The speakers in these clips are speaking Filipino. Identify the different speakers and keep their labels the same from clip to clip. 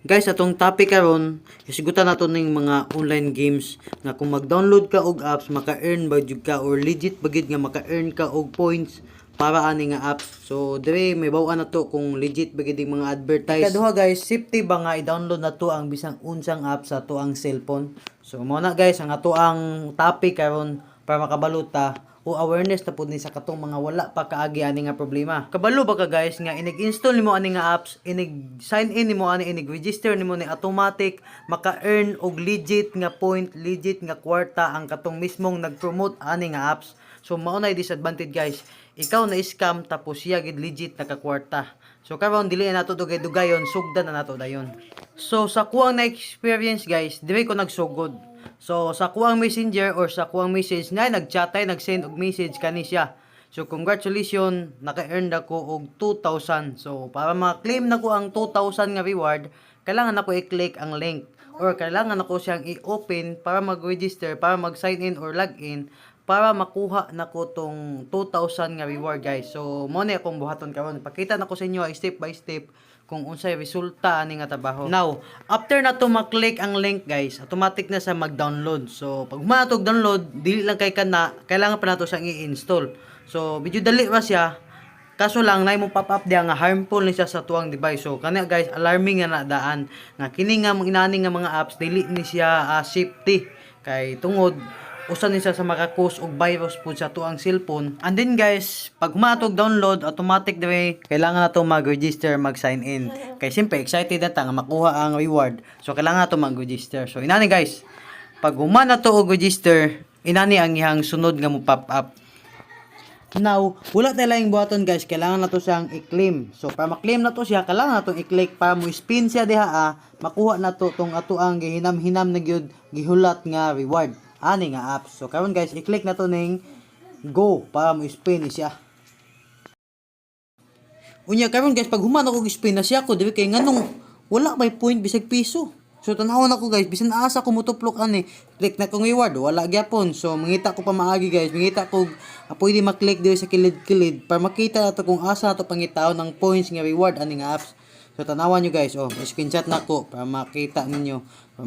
Speaker 1: Guys, atong topic karon, isigutan nato ning mga online games nga kung mag-download ka og apps, maka-earn ba jud ka or legit ba gid nga maka-earn ka og points para ani nga apps. So dire may baw-an na to kung legit ba gid mga advertise. Ikaduha guys, safety ba nga i-download na to ang bisang unsang app sa to ang cellphone. So mo na guys ang ato ang topic karon para makabaluta o awareness na pud ni sa katong mga wala pa kaagi ani nga problema. Kabalo ba ka guys nga inig-install nimo ani nga apps, inig-sign in nimo ani, inig-register nimo ni automatic maka-earn og legit nga point, legit nga kwarta ang katong mismong nag-promote ani nga apps. So mao na disadvantage guys. Ikaw na scam tapos siya gid legit nakakwarta. So karon dili na nato dugay-dugayon, sugdan na nato dayon. So sa kuang na experience guys, dire ko nagsugod. So sa kuang messenger or sa kuang message na nagchatay, nag-send og message kani siya. So congratulations, naka-earn ako og 2,000. So para ma-claim nako ang 2,000 nga reward, kailangan nako i-click ang link or kailangan nako siyang i-open para mag-register, para mag-sign in or log in para makuha nako tong 2,000 nga reward guys. So mo na akong buhaton karon. Pakita nako sa inyo step by step kung unsay resulta ani nga trabaho. Now, after na to ma-click ang link guys, automatic na sa mag-download. So pag matog download, dili lang kay kana, kailangan pa nato siyang i-install. So medyo dali ra siya. Kaso lang nay mo pop-up diha nga harmful ni siya sa tuwang device. So kana guys, alarming nga nadaan nga kini nga inani nga mga apps dili ni siya safety kay tungod usa ni siya sa maka-cause og virus po sa tuang cellphone. And then guys, pag matog download, automatic dire kailangan nato mag-register, mag-sign in. Kay siyempre excited na ta nga makuha ang reward. So kailangan nato mag-register. So inani guys, pag humana to og register, inani ang ihang sunod nga mo pop up. Now, wala tayo lang buhaton guys, kailangan nato siyang i-claim. So para ma-claim nato siya, kailangan nato i-click para mo spin siya diha makuha nato tong ato ang gihinam-hinam na gyud gihulat nga reward ani nga apps. So karon guys, i-click na to ning go para mo spin siya. Unya karon guys, pag human ako spin na siya ko dili kay nganong wala may point bisag piso. So tanawon ako guys, bisan asa ko motuplok ani, click na kong reward, wala gyapon. So mangita ko pa maagi guys, mangita ko pwede ma-click diri sa kilid-kilid para makita nato kung asa nato pangitaw ng points nga reward ani nga apps. So tanawan nyo guys, screenshot na ko para makita ninyo, para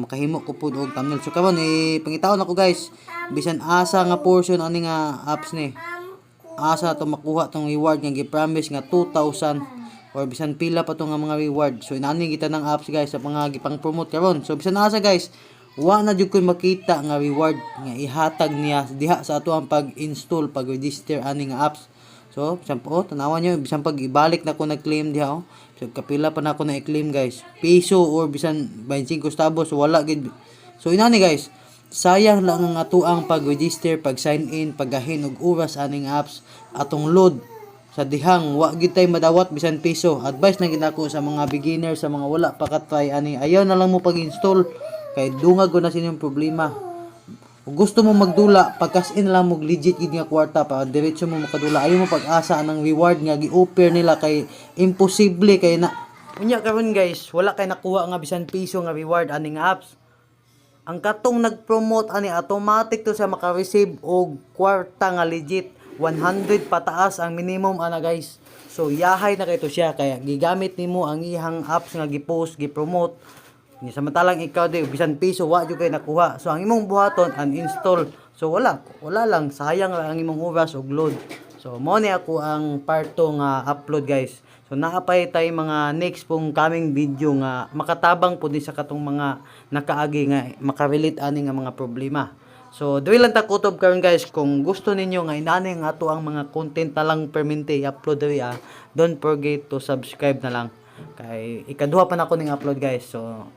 Speaker 1: makahimo ko pud og thumbnail. So karon pangitaon ako guys, bisan asa nga portion ani nga apps ni. Asa to makuha tong reward nga gi-promise nga 2,000 or bisan pila pa to nga mga reward. So inani kita ng apps guys sa mga gipang-promote karon. So bisan asa guys, wa na jud ko makita nga reward nga ihatag niya diha sa ato ang pag-install, pag-register ani nga apps. So, bisan po, tanawan nyo, bisan pag ibalik na ko nag-claim diha, so, kapila pa na ako na-claim guys. Piso or bisan 25 centavos, wala gid. So, inani guys, sayang lang ang ato ang pag-register, pag-sign in, paggahin og oras aning apps, atong load sa dihang, wa gid tay madawat bisan piso. Advice na gid ako sa mga beginner, sa mga wala pa ka-try ani, ayaw na lang mo pag-install, kay dungag ko na sinyong problema. Kung gusto mo magdula, pagkas-in lang mo legit gid nga kwarta pa diretso mo makadula. Ayaw mo pag-asa ng reward nga gi-offer nila kay imposible kay na. Unya karon guys, wala kay nakuha nga bisan piso nga reward ani nga apps. Ang katong nag-promote ani automatic to sa maka-receive og kwarta nga legit. 100 pataas ang minimum ana guys. So yahay na kay to siya kaya gigamit nimo ang ihang apps nga gi-post, gi-promote. Ni samantalang ikaw di bisan piso wa jud kay nakuha. So ang imong buhaton uninstall. So wala lang, sayang lang ang imong oras ug load. So mo ni ako ang part 2 nga upload guys. So naapay tay mga next pong coming video nga makatabang pud ni sa katong mga nakaagi nga makarelate ani nga mga problema. So dili lang ta kutob karon guys, kung gusto ninyo nga inani nga ato ang mga content na lang permente i-upload diri don't forget to subscribe na lang. Kay ikaduha pa na ako ning upload guys. So